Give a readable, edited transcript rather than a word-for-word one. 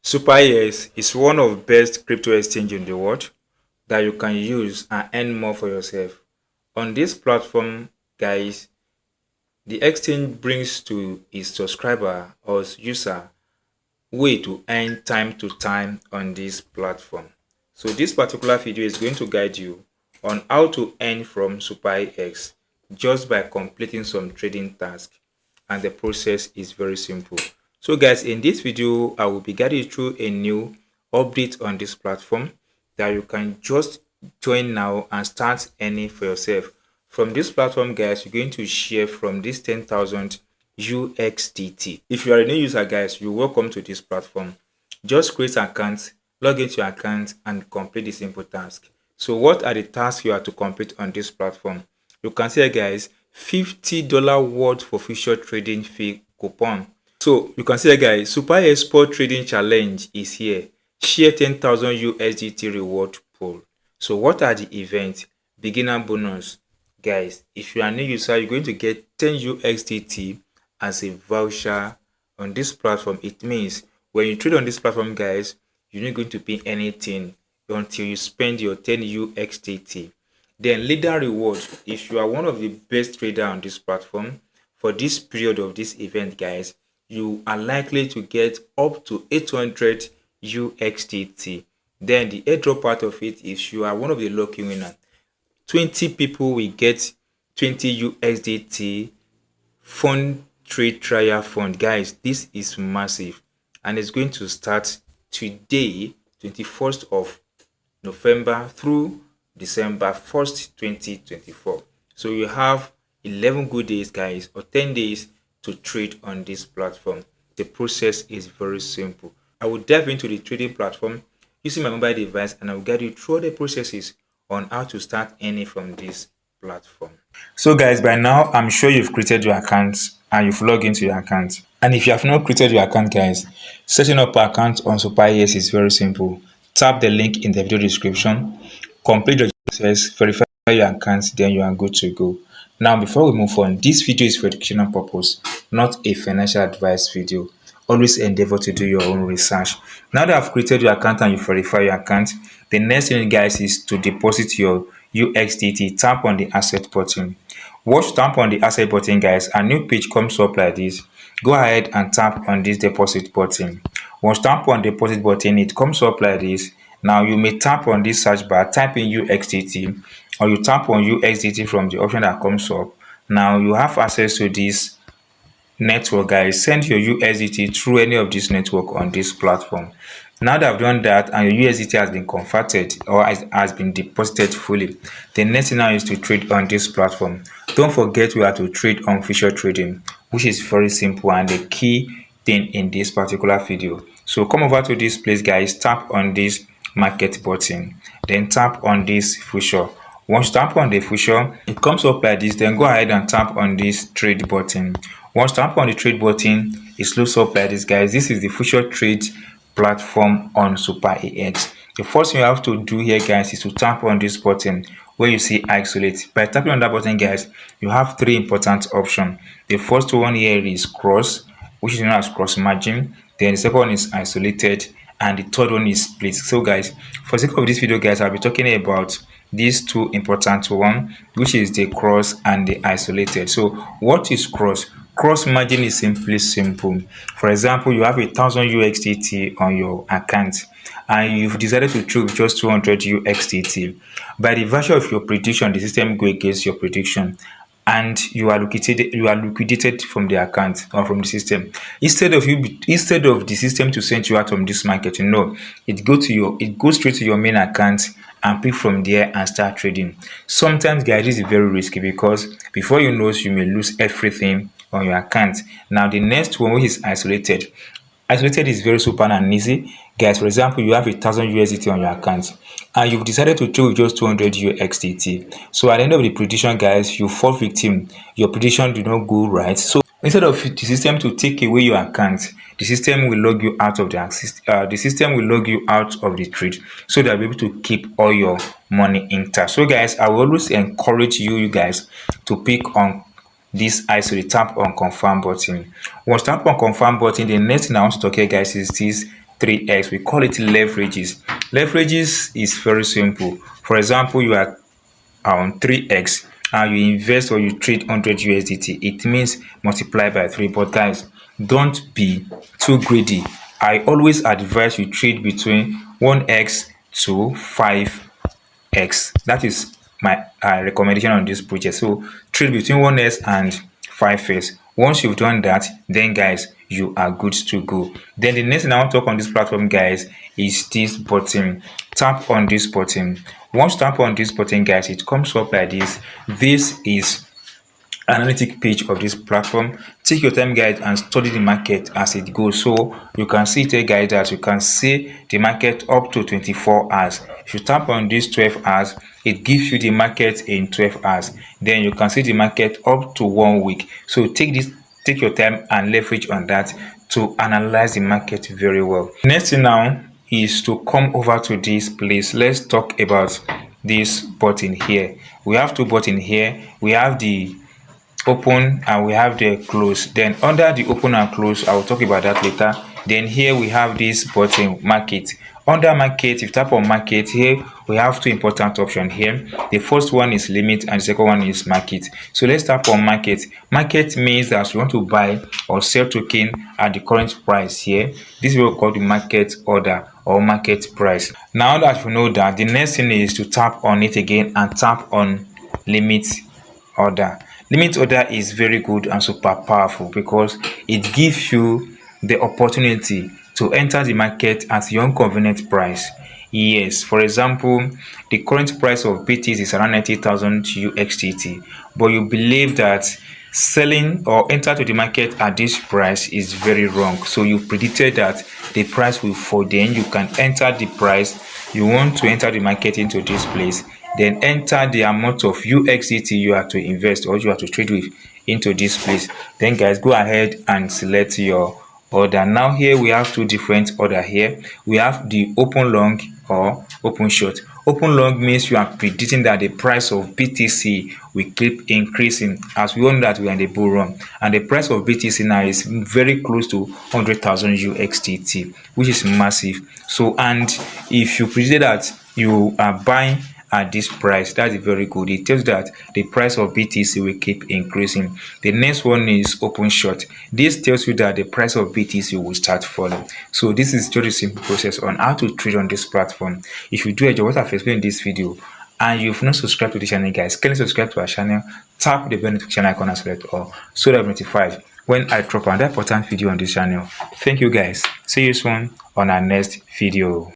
SuperEX is one of the best crypto exchange in the world that you can use and earn more for yourself. On this platform, guys, the exchange brings to its subscriber or user way to earn time to time on this platform. So this particular video is going to guide you on how to earn from SuperEX just by completing some trading tasks, and the process is very simple. So guys, in this video I will be guiding you through a new update on this platform that you can just join now and start earning for yourself. From this platform, guys, you're going to share from this 10,000 UXDT. If you are a new user, guys, you're welcome to this platform. Just create an account, log into your account, and complete the simple task. So what are the tasks you have to complete on this platform? You can see, guys, $50 worth for future trading fee coupon. So you can see, guys, Super Export Trading Challenge is here. Share 10,000 USDT reward pool. So what are the events? Beginner bonus. Guys, if you are a new user, you're going to get 10 USDT as a voucher on this platform. It means when you trade on this platform, guys, you're not going to pay anything until you spend your 10 USDT. Then leader reward. If you are one of the best trader on this platform for this period of this event, guys, you are likely to get up to 800 USDT. Then the airdrop part of it, if you are one of the lucky winners, 20 people will get 20 USDT fund trade trial fund. Guys, this is massive, and it's going to start today, 21st of November through December 1st, 2024. So you have 11 good days, guys, or 10 days to trade on this platform. The process is very simple. I will dive into the trading platform using my mobile device, and I will guide you through the processes on how to start earning from this platform. So guys, by now I'm sure you've created your account and you've logged into your account. And if you have not created your account, guys, setting up an account on SuperEX is very simple. Tap the link in the video description, complete your process, verify your account, then you are good to go. Now, before we move on, this video is for educational purpose, not a financial advice video. Always endeavor to do your own research. Now that I've created your account and you verify your account, the next thing, guys, is to deposit your UXDT. Tap on the asset button. Once tap on the asset button, guys, a new page comes up like this. Go ahead and tap on this deposit button. Once tap on the deposit button, it comes up like this. Now you may tap on this search bar, type in UXDT, or you tap on UXDT from the option that comes up. Now you have access to this network, guys. Send your USDT through any of this network on this platform. Now that I've done that and your USDT has been converted or has been deposited fully, the next thing now is to trade on this platform. Don't forget we have to trade on future trading, which is very simple and the key thing in this particular video. So come over to this place, guys. Tap on this market button, then tap on this future. Once you tap on the future, it comes up like this. Then go ahead and tap on this trade button. Once you tap on the trade button, it looks up like this, guys. This is the future trade platform on SuperEX. The first thing you have to do here, guys, is to tap on this button where you see isolate. By tapping on that button, guys, you have three important options. The first one here is cross, which is known as cross margin. Then the second one is isolated, and the third one is split. So guys, for the sake of this video, guys, I'll be talking about these two important one, which is the cross and the isolated. So what is cross? Cross margin is simply simple. For example, you have 1,000 UXDT on your account and you've decided to trade just 200 UXDT. By the virtue of your prediction, the system go against your prediction and you are liquidated from the account or from the system. Instead of the system to send you out from this market, it goes straight to your main account and pick from there and start trading. Sometimes, guys, this is very risky because before you know, you may lose everything on your account. Now the next one, which is isolated. Isolated is very super and easy, guys. For example, you have 1,000 USDT on your account and you've decided to trade with just 200 UXDT. So at the end of the prediction, guys, you fall victim. Your prediction do not go right. So instead of the system to take away your account, the system will log you out of the trade, so they'll be able to keep all your money intact. So guys, I will always encourage you guys to pick on this isolate. Tap on confirm button. Once tap on confirm button, the next thing I want to talk here, guys, is this 3x. We call it leverages. Leverages is very simple. For example, you are on 3x and you invest or you trade 100 USDT, it means multiply by 3. But guys, don't be too greedy. I always advise you trade between 1x to 5x. That is my recommendation on this project. So trade between 1x and 5x. Once you've done that, then guys, you are good to go. Then the next thing I want to talk on this platform, guys, is this button. Tap on this button. Once you tap on this button, guys, it comes up like this. This is analytic page of this platform. Take your time, guys, and study the market as it goes. So you can see it, guys, that you can see the market up to 24 hours. If you tap on this 12 hours, it gives you the market in 12 hours. Then you can see the market up to 1 week. So take your time and leverage on that to analyze the market very well. Next thing now is to come over to this place. Let's talk about this button here. We have two buttons here. We have the open and we have the close. Then under the open and close, I will talk about that later. Then here we have this button, market. Under market, if you tap on market, here we have two important options here. The first one is limit and the second one is market. So let's tap on market. Market means that we want to buy or sell token at the current price here. This is what we call the market order or market price. Now that we know that, the next thing is to tap on it again and tap on limit order. Limit order is very good and super powerful because it gives you the opportunity to enter the market at your own convenient price. Yes, for example, the current price of BTC is around 90,000 USDT, but you believe that selling or enter to the market at this price is very wrong. So you predicted that the price will fall. Then you can enter the price. You want to enter the market into this place. Then enter the amount of USDT you have to invest or you have to trade with into this place. Then guys, go ahead and select your order. Now here we have two different order here. We have the open long or open short. Open long means you are predicting that the price of BTC will keep increasing, as we all know that we are in the bull run, and the price of BTC now is very close to 100,000 USDT, which is massive. So, and if you predict that you are buying at this price, that is very good. It tells that the price of BTC will keep increasing. The next one is open short. This tells you that the price of BTC will start falling. So this is just a simple process on how to trade on this platform. If you do enjoy what I've explained in this video and you've not subscribed to the channel, guys, kindly subscribe to our channel, tap the bell notification icon and select all so that you're notified when I drop another important video on this channel. Thank you, guys. See you soon on our next video.